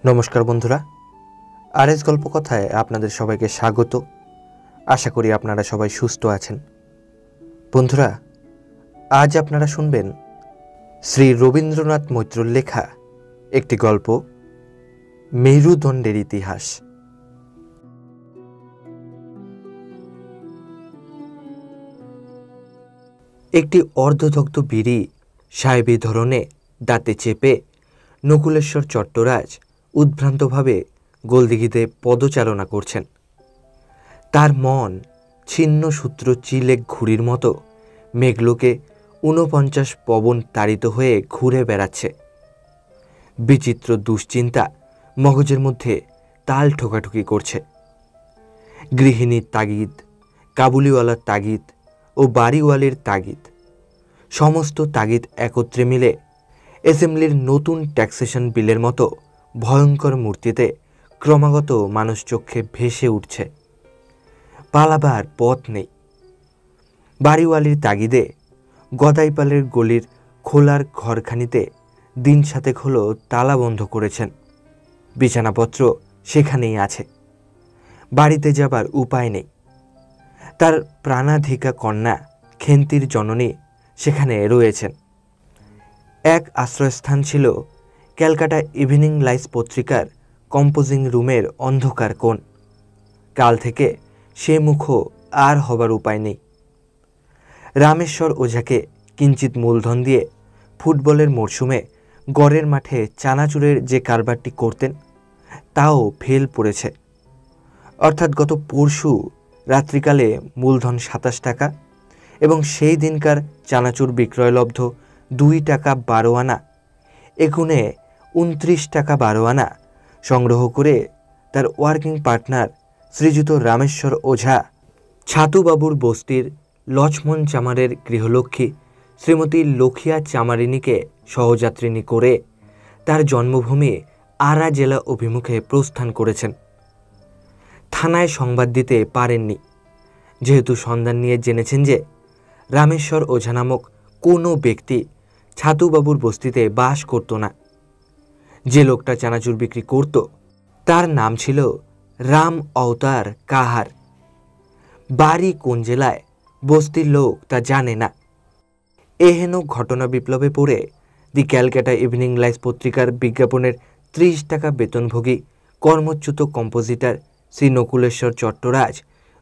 নমস্কার বন্ধুরা, আরএস গল্পকথায় আপনাদের সবাইকে স্বাগত। আশা করি আপনারা সবাই সুস্থ আছেন। বন্ধুরা, আজ আপনারা শুনবেন শ্রী রবীন্দ্রনাথ মৈত্রর লেখা একটি গল্প, মেরুদণ্ডের ইতিহাস। একটি অর্ধদগ্ধ বিড়ি সাহেবী ধরনে দাঁতে চেপে নকুলেশ্বর চট্টরাজ উদ্ভ্রান্তভাবে গোলদিঘিতে পদচারণা করছেন। তার মন ছিন্ন সূত্র চিলেক ঘুড়ির মতো মেঘলোকে ৪৯ পবন তাড়িত হয়ে ঘুরে বেড়াচ্ছে। বিচিত্র দুশ্চিন্তা মগজের মধ্যে তাল ঠোকাঠুকি করছে। গৃহিণীর তাগিদ, কাবুলিওয়ালার তাগিদ ও বাড়িওয়ালির তাগিদ, সমস্ত তাগিদ একত্রে মিলে অ্যাসেম্বলির নতুন ট্যাক্সেশন বিলের মতো ভয়ঙ্কর মূর্তিতে ক্রমাগত মানুষ চক্ষে ভেসে উঠছে। পালাবার পথ নেই। বাড়িওয়ালির তাগিদে গদাইপালের গলির খোলার ঘরখানিতে দিন সাতেক হলো তালা বন্ধ করেছেন। বিছানাপত্র সেখানেই আছে। বাড়িতে যাবার উপায় নেই। তার প্রাণাধিকা কন্যা খেন্তির জননী সেখানে রয়েছেন। এক আশ্রয়স্থান ছিল ক্যালকাটা ইভিনিং লাইস পত্রিকার কম্পোজিং রুমের অন্ধকার কোণ। কাল থেকে সে মুখও আর হবার উপায় নেই। রামেশ্বর ওঝাকে কিঞ্চিত মূলধন দিয়ে ফুটবলের মরশুমে গড়ের মাঠে চানাচুরের যে কারবারটি করতেন তাও ফেল পড়েছে। অর্থাৎ গত পরশু রাত্রিকালে মূলধন ২৭ টাকা এবং সেই দিনকার চানাচুর বিক্রয়লব্ধ ২ টাকা ১২ আনা, একুনে ২৯ টাকা ১২ আনা সংগ্রহ করে তার ওয়ার্কিং পার্টনার শ্রীযুত রামেশ্বর ওঝা ছাতুবাবুর বস্তির লক্ষ্মণ চামারের গৃহলক্ষ্মী শ্রীমতী লক্ষিয়া চামারিনীকে সহযাত্রিনী করে তার জন্মভূমি আরা জেলা অভিমুখে প্রস্থান করেছেন। থানায় সংবাদ দিতে পারেননি, যেহেতু সন্ধান নিয়ে জেনেছেন যে রামেশ্বর ওঝা নামক কোনো ব্যক্তি ছাতুবাবুর বস্তিতে বাস করত না। যে লোকটা চানাচুর বিক্রি করত তার নাম ছিল রাম অবতার কাহার। বাড়ি কোন জেলায় বস্তির লোক তা জানে না। এহেন ঘটনা বিপ্লবে পড়ে দি ক্যালকাটা ইভিনিং লাইস পত্রিকার বিজ্ঞাপনের ৩০ টাকা বেতনভোগী কর্মচ্যুত কম্পোজিটর শ্রী নকুলেশ্বর চট্টরাজ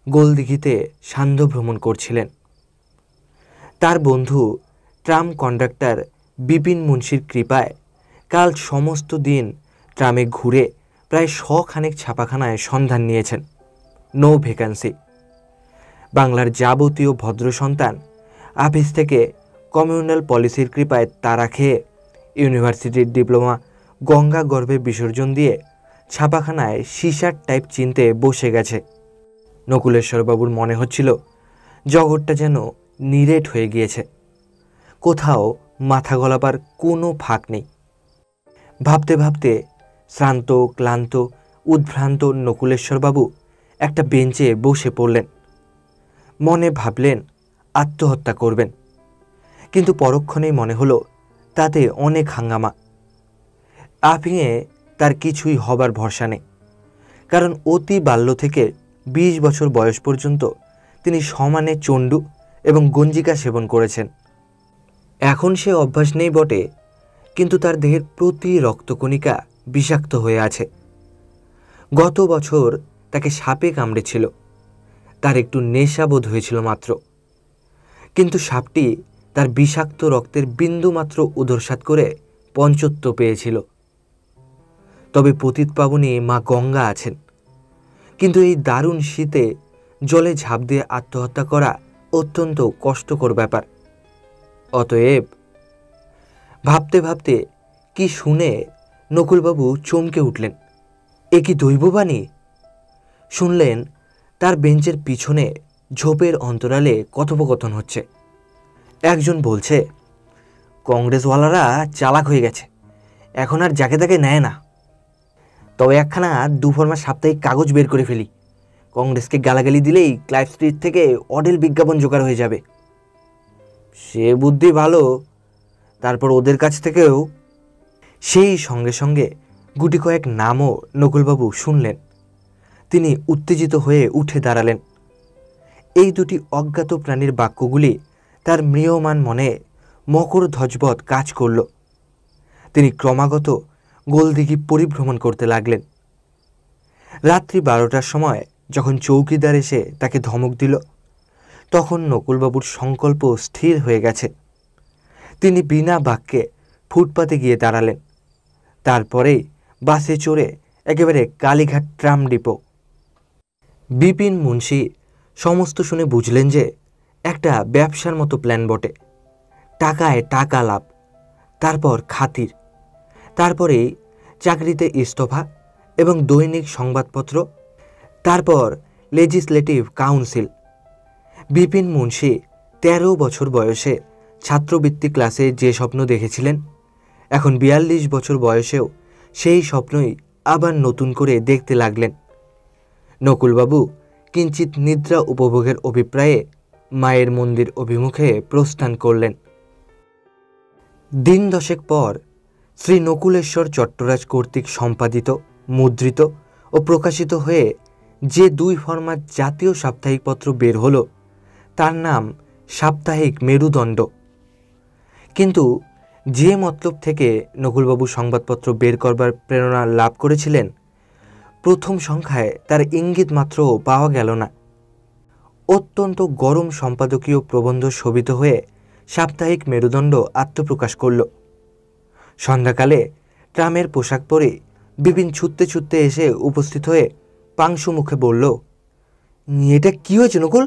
গোলদিঘিতে সান্ধ্য ভ্রমণ করছিলেন। তার বন্ধু ট্রাম কন্ডাক্টর বিপিন মুন্সির কৃপায় কাল সমস্ত দিন ট্রামে ঘুরে প্রায় ১০০ খানেক ছাপাখানায় সন্ধান নিয়েছেন। No vacancy. বাংলার যাবতীয় ভদ্র সন্তান অফিস থেকে কমিউনাল পলিসির কৃপায় তারা খেয়ে ইউনিভার্সিটির ডিপ্লোমা গঙ্গা গর্ভে বিসর্জন দিয়ে ছাপাখানায় সিসার টাইপ চিনতে বসে গেছে। নকুলেশ্বরবাবুর মনে হচ্ছিল জগৎটা যেন নিরেট হয়ে গিয়েছে, কোথাও মাথা গলাবার কোনো ফাঁক নেই। ভাবতে ভাবতে শ্রান্ত ক্লান্ত উদ্ভ্রান্ত নকুলেশ্বরবাবু একটা বেঞ্চে বসে পড়লেন। মনে ভাবলেন আত্মহত্যা করবেন, কিন্তু পরক্ষণেই মনে হলো তাতে অনেক হাঙ্গামা। আফিংয়ে তার কিছুই হবার ভরসা নেই, কারণ অতি বাল্য থেকে ২০ বছর বয়স পর্যন্ত তিনি সমানে চণ্ডু এবং গঞ্জিকা সেবন করেছেন। এখন সে অভ্যাস নেই বটে, কিন্তু তার দেহের প্রতি রক্তকণিকা বিষাক্ত হয়ে আছে। গত বছর তাকে সাপে কামড়েছিল। তার একটু নেশাবোধ হয়েছিল মাত্র, কিন্তু সাপটি তার বিষাক্ত রক্তের বিন্দুমাত্র উদরসাৎ করে পঞ্চত্ব পেয়েছিল। তবে পতিত পাবনী মা গঙ্গা আছেন, কিন্তু এই দারুণ শীতে জলে ঝাঁপ দিয়ে আত্মহত্যা করা অত্যন্ত কষ্টকর ব্যাপার। অতএব ভাবতে ভাবতে কি শুনে নকুলবাবু চমকে উঠলেন। এ কি দৈববাণী! শুনলেন তার বেঞ্চের পিছনে ঝোপের অন্তরালে কথোপকথন হচ্ছে। একজন বলছে, কংগ্রেসওয়ালারা চালাক হয়ে গেছে, এখন আর যাকে তাকে নেয় না। তবে একখানা দুফরমা সাপ্তাহিক কাগজ বের করে ফেলি, কংগ্রেসকে গালাগালি দিলেই ক্লাইভ স্ট্রিট থেকে অডেল বিজ্ঞাপন জোগাড় হয়ে যাবে। সে বুদ্ধি ভালো, তারপর ওদের কাছ থেকেও। সেই সঙ্গে সঙ্গে গুটি কয়েক নামও নকুলবাবু শুনলেন। তিনি উত্তেজিত হয়ে উঠে দাঁড়ালেন। এই দুটি অজ্ঞাত প্রাণীর বাক্যগুলি তার ম্রিয়মান মনে মকর ধ্বজবৎ কাজ করল। তিনি ক্রমাগত গোলদিঘি পরিভ্রমণ করতে লাগলেন। রাত্রি 12টার সময় যখন চৌকিদার এসে তাকে ধমক দিল, তখন নকুলবাবুর সংকল্প স্থির হয়ে গেছে। তিনি বিনা বাক্যে ফুটপাতে গিয়ে দাঁড়ালেন। তারপরেই বাসে চড়ে একেবারে কালীঘাট ট্রাম ডিপো। বিপিন মুন্সি সমস্ত শুনে বুঝলেন যে একটা ব্যবসার মতো প্ল্যান বটে। টাকায় টাকা লাভ, তারপর খাতির, তারপরেই চাকরিতে ইস্তফা এবং দৈনিক সংবাদপত্র, তারপর লেজিসলেটিভ কাউন্সিল। বিপিন মুন্সি 13 বছর বয়সে ছাত্রবৃত্তি ক্লাসে যে স্বপ্ন দেখেছিলেন, এখন 42 বছর বয়সেও সেই স্বপ্নই আবার নতুন করে দেখতে লাগলেন। নকুলবাবু কিঞ্চিত নিদ্রা উপভোগের অভিপ্রায়ে মায়ের মন্দির অভিমুখে প্রস্থান করলেন। দিন 10 পর শ্রী নকুলেশ্বর চট্টরাজ কর্তৃক সম্পাদিত, মুদ্রিত ও প্রকাশিত হয়ে যে 2 ফরম্যাট জাতীয় সাপ্তাহিক পত্র বের হল, তার নাম সাপ্তাহিক মেরুদণ্ড। কিন্তু যে মতলব থেকে নকুলবাবু সংবাদপত্র বের করবার প্রেরণা লাভ করেছিলেন, প্রথম সংখ্যায় তার ইঙ্গিত মাত্রও পাওয়া গেল না। অত্যন্ত গরম সম্পাদকীয় প্রবন্ধ শোভিত হয়ে সাপ্তাহিক মেরুদণ্ড আত্মপ্রকাশ করল। সন্ধ্যাকালে ট্রামের পোশাক পরে বিপিন ছুটতে ছুটতে এসে উপস্থিত হয়ে পাংশু মুখে বলল, এটা কি হয়েছে নকুল?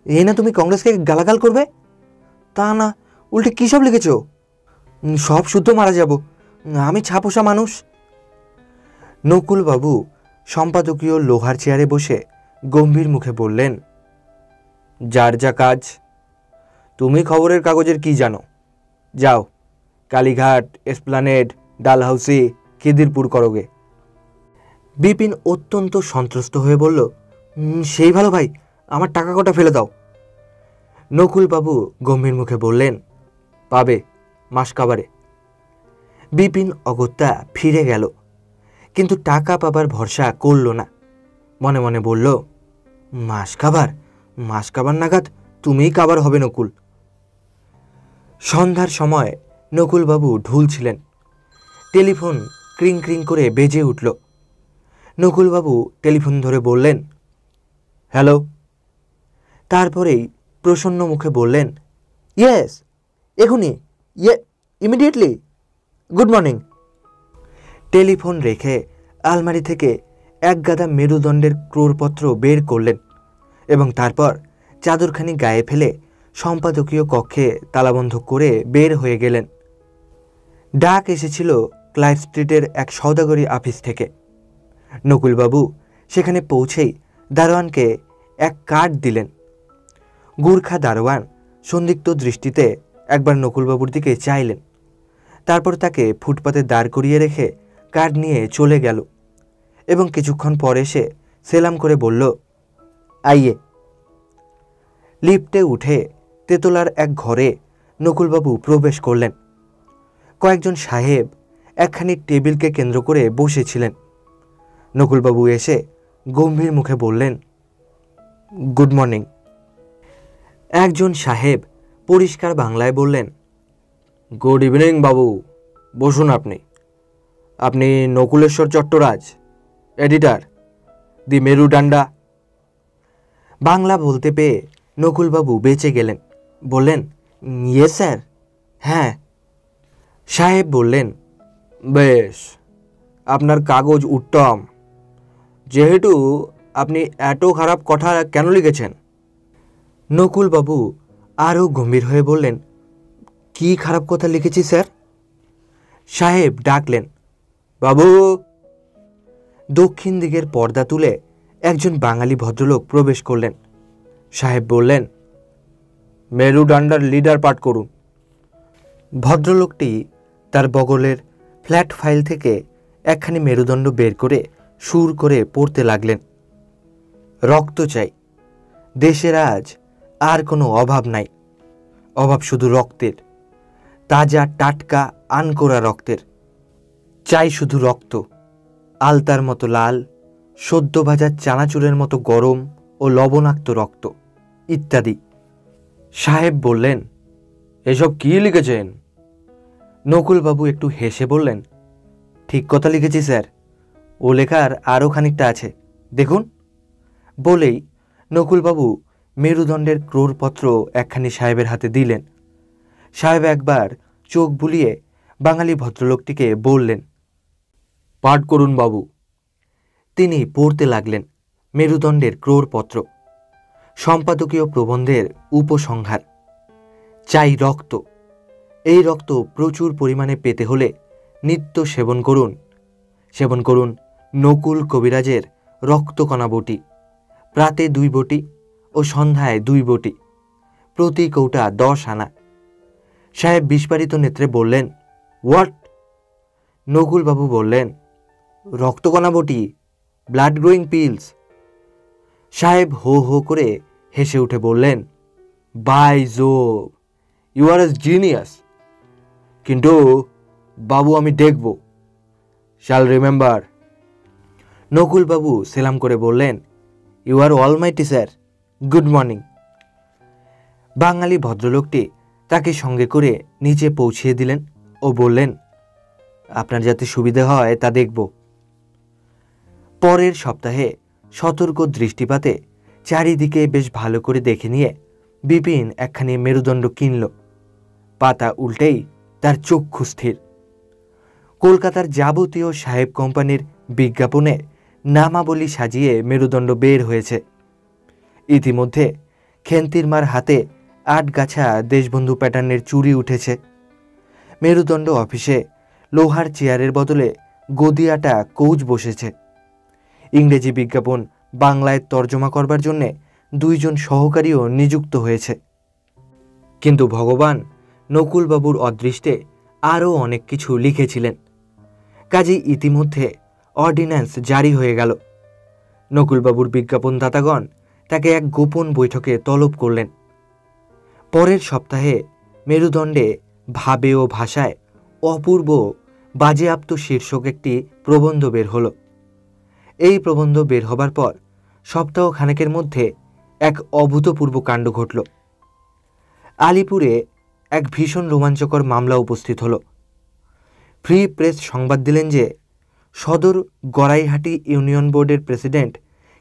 এই না তুমি কংগ্রেসকে গালাগাল করবে? তা না, উল্টে কী সব লিখেছ? সব শুদ্ধ মারা যাব, আমি ছাপোষা মানুষ। নকুলবাবু সম্পাদকীয় লোহার চেয়ারে বসে গম্ভীর মুখে বললেন, যার যা কাজ। তুমি খবরের কাগজের কি জানো? যাও, কালীঘাট, এসপ্লানেড, ডালহাউসি, খিদিরপুর করোগে। বিপিন অত্যন্ত সন্ত্রস্ত হয়ে বলল, সেই ভালো ভাই, আমার টাকা কটা ফেলে দাও। নকুলবাবু গম্ভীর মুখে বললেন, পাবে, মাস কাবারে। বিপিন অগত্যা ফিরে গেল, কিন্তু টাকা পাবার ভরসা করল না। মনে মনে বলল, মাস কাবার নাগাদ তুমিই কাবার হবে নকুল। সন্ধ্যার সময় নকুলবাবু ঢুলছিলেন। টেলিফোন ক্রিং ক্রিং করে বেজে উঠল। নকুলবাবু টেলিফোন ধরে বললেন, হ্যালো। তারপরেই প্রসন্ন মুখে বললেন, ইয়েস, এখনই, ইমিডিয়েটলি, গুড মর্নিং। টেলিফোন রেখে আলমারি থেকে এক গাদা মেরুদণ্ডের ক্রোড়পত্র বের করলেন এবং তারপর চাদরখানি গায়ে ফেলে সম্পাদকীয় কক্ষে তালাবন্ধ করে বের হয়ে গেলেন। ডাক এসেছিল ক্লাইভ স্ট্রিটের এক সওদাগরি অফিস থেকে। নকুলবাবু সেখানে পৌঁছেই দারোয়ানকে এক কার্ড দিলেন। গুর্খা দারোয়ান সন্দিগ্ধ দৃষ্টিতে একবার নকুলবাবুর দিকে চাইলেন, তারপর তাকে ফুটপাতে দাঁড় করিয়ে রেখে কার্ড নিয়ে চলে গেল এবং কিছুক্ষণ পর এসে সেলাম করে বলল, আইয়ে। লিফটে উঠে তেতলার এক ঘরে নকুলবাবু প্রবেশ করলেন। কয়েকজন সাহেব একখানি টেবিলকে কেন্দ্র করে বসেছিলেন। নকুলবাবু এসে গম্ভীর মুখে বললেন, গুড মর্নিং। একজন সাহেব পরিষ্কার বাংলায় বললেন, গুড ইভিনিং বাবু, বসুন। আপনি নকুলেশ্বর চট্টরাজ, এডিটার, দি মেরুদণ্ডা। বাংলা বলতে পেয়ে নকুলবাবু বেঁচে গেলেন। বললেন, ইয়েস স্যার, হ্যাঁ। সাহেব বললেন, বেশ, আপনার কাগজ উত্তম, যেহেতু আপনি এত খারাপ কথা কেন লিখেছেন? নকুলবাবু আরও গম্ভীর হয়ে বললেন, কি খারাপ কথা লিখেছি স্যার? সাহেব ডাকলেন, বাবু। দক্ষিণ দিকের পর্দা তুলে একজন বাঙালি ভদ্রলোক প্রবেশ করলেন। সাহেব বললেন, মেরুদণ্ডার লিডার পাঠ করুন। ভদ্রলোকটি তার বগলের ফ্ল্যাট ফাইল থেকে একখানি মেরুদণ্ড বের করে সুর করে পড়তে লাগলেন। রক্ত চাই, দেশের আজ আর কোনো অভাব নাই, অভাব শুধু রক্তের, তাজা টাটকা আনকোরা রক্তের। চাই শুধু রক্ত, আলতার মতো লাল, সদ্য ভাজা চানাচুরের মতো গরম ও লবণাক্ত রক্ত ইত্যাদি। সাহেব বললেন, এসব কি লিখেছেন? নকুলবাবু একটু হেসে বললেন, ঠিক কথা লিখেছি স্যার, ও লেখার আরও খানিকটা আছে, দেখুন। বলেই নকুলবাবু মেরুদণ্ডের ক্রোড়পত্র একখানি সাহেবের হাতে দিলেন। সাহেব একবার চোখ বুলিয়ে বাঙালি ভদ্রলোকটিকে বললেন, পাঠ করুন বাবু। তিনি পড়তে লাগলেন মেরুদণ্ডের ক্রোড়পত্র, সম্পাদকীয় প্রবন্ধের উপসংহার। চাই রক্ত, এই রক্ত প্রচুর পরিমাণে পেতে হলে নিত্য সেবন করুন নকুল কবিরাজের রক্তকণা বটি, প্রাতে 2 বটি ও সন্ধ্যায় 2 বটি, প্রতি কৌটা 10 আনা। সাহেব বিস্ফারিত নেত্রে বললেন, হোয়াট? নকুলবাবু বললেন, রক্তকণা বটি, ব্লাড গ্রোয়িং পিলস। সাহেব হো হো করে হেসে উঠে বললেন, by Jove, you are a genius. কিন্তু বাবু, আমি দেখব, শ্যাল রিমেম্বার। নকুলবাবু সেলাম করে বললেন, you are almighty sir, good morning. বাঙালি ভদ্রলোকটি তাকে সঙ্গে করে নিচে পৌঁছিয়ে দিলেন ও বললেন, আপনার যাতে সুবিধে হয় তা দেখব। পরের সপ্তাহে সতর্ক দৃষ্টিপাতে চারিদিকে বেশ ভালো করে দেখে নিয়ে বিপিন একখানি মেরুদণ্ড কিনল। পাতা উল্টেই তার চক্ষু স্থির। কলকাতার যাবতীয় সাহেব কোম্পানির বিজ্ঞাপনে নামাবলী সাজিয়ে মেরুদণ্ড বের হয়েছে। ইতিমধ্যে খেন্তিরমার হাতে 8 গাছা দেশবন্ধু প্যাটার্নের চুড়ি উঠেছে। মেরুদণ্ড অফিসে লোহার চেয়ারের বদলে গদিয়াটা কৌচ বসেছে। ইংরেজি বিজ্ঞাপন বাংলায় তর্জমা করবার জন্যে 2 জন সহকারীও নিযুক্ত হয়েছে। কিন্তু ভগবান নকুলবাবুর অদৃষ্টে আরও অনেক কিছু লিখেছিলেন। কাজেই ইতিমধ্যে অর্ডিন্যান্স জারি হয়ে গেল। নকুলবাবুর বিজ্ঞাপনদাতাগণ তাকে এক গোপন বৈঠকে তলব করলেন। পরের সপ্তাহে মেরুদণ্ডে ভাবে ও ভাষায় অপূর্ব বাজেয়াপ্ত শীর্ষক একটি প্রবন্ধ বের হল। এই প্রবন্ধ বের হবার পর সপ্তাহখানেকের মধ্যে এক অভূতপূর্ব কাণ্ড ঘটল। আলিপুরে এক ভীষণ রোমাঞ্চকর মামলা উপস্থিত হল। ফ্রি প্রেস সংবাদ দিলেন যে সদর গড়াইহাটি ইউনিয়ন বোর্ডের প্রেসিডেন্ট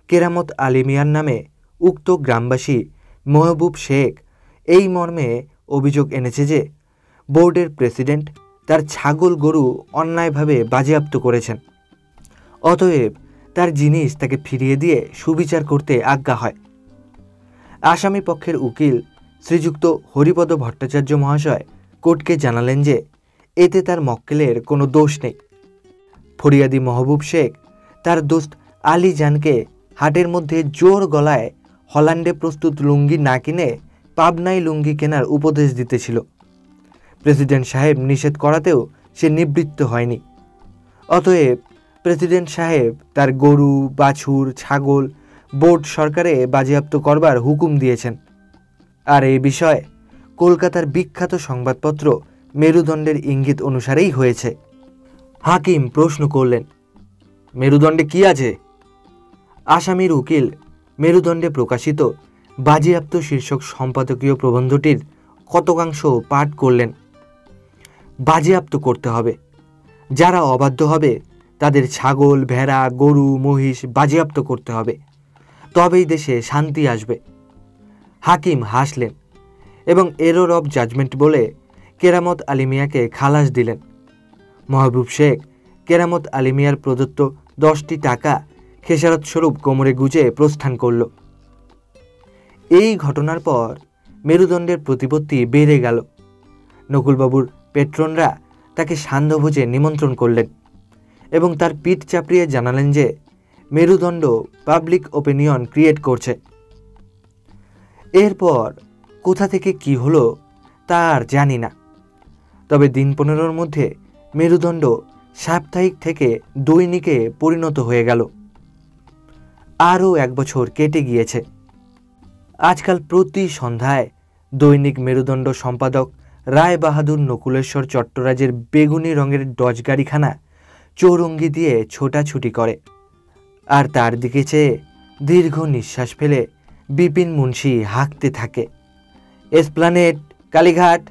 কেরামত আলী মিয়ার নামে উক্ত গ্রামবাসী মেহবুব শেখ এই মর্মে অভিযোগ এনেছে যে বোর্ডের প্রেসিডেন্ট তার ছাগল গরু অন্যায়ভাবে বাজেয়াপ্ত করেছেন। অতএব তার জিনিস তাকে ফিরিয়ে দিয়ে সুবিচার করতে আজ্ঞা হয়। আসামি পক্ষের উকিল শ্রীযুক্ত হরিপদ ভট্টাচার্য মহাশয় কোর্টকে জানালেন যে এতে তার মক্কেলের কোনো দোষ নেই। ফরিয়াদি মেহবুব শেখ তার দোস্ত আলী জানকে হাটের মধ্যে জোর গলায় হল্যান্ডে প্রস্তুত লুঙ্গি না কিনে পাবনাই লুঙ্গি কেনার উপদেশ দিতেছিল। প্রেসিডেন্ট সাহেব নিষেধ করাতেও সে নিবৃত্ত হয়নি। অতএব প্রেসিডেন্ট সাহেব তার গরু, বাছুর, ছাগল বোর্ড সরকারে বাজেয়াপ্ত করবার হুকুম দিয়েছেন। আর এই বিষয়ে কলকাতার বিখ্যাত সংবাদপত্র মেরুদণ্ডের ইঙ্গিত অনুসারেই হয়েছে। হাকিম প্রশ্ন করলেন, মেরুদণ্ডে কি আছে? আসামির উকিল মেরুদণ্ডে প্রকাশিত বাজেয়াপ্ত শীর্ষক সম্পাদকীয় প্রবন্ধটির কতকাংশ পাঠ করলেন। বাজেয়াপ্ত করতে হবে, যারা অবাধ্য হবে তাদের ছাগল, ভেড়া, গরু, মহিষ বাজেয়াপ্ত করতে হবে, তবেই দেশে শান্তি আসবে। হাকিম হাসলেন এবং এরর অব জাজমেন্ট বলে কেরামত আলী মিয়াকে খালাস দিলেন। মেহবুব শেখ কেরামত আলী মিয়ার প্রদত্ত 10টি টাকা খেসারত স্বরূপ কোমরে গুজে প্রস্থান করল। এই ঘটনার পর মেরুদণ্ডের প্রতিপত্তি বেড়ে গেল। নকুলবাবুর পেট্রনরা তাকে সান্ধ্যভোজে নিমন্ত্রণ করলেন এবং তার পিঠ চাপড়িয়ে জানালেন যে মেরুদণ্ড পাবলিক ওপিনিয়ন ক্রিয়েট করছে। এরপর কোথা থেকে কি হলো তা আর জানি না, তবে দিন 15-র মধ্যে মেরুদণ্ড সাপ্তাহিক থেকে দৈনিকে পরিণত হয়ে গেল। আরও 1 বছর কেটে গিয়েছে। আজকাল প্রতি সন্ধ্যায় দৈনিক মেরুদণ্ড সম্পাদক রায় বাহাদুর নকুলেশ্বর চট্টরাজের বেগুনি রঙের ডজ গাড়িখানা চৌরঙ্গি দিয়ে ছোটাছুটি করে। আর তার দিকে চেয়ে দীর্ঘ নিঃশ্বাস ফেলে বিপিন মুন্সি হাঁকতে থাকে। এসপ্ল্যানেড, কালীঘাট।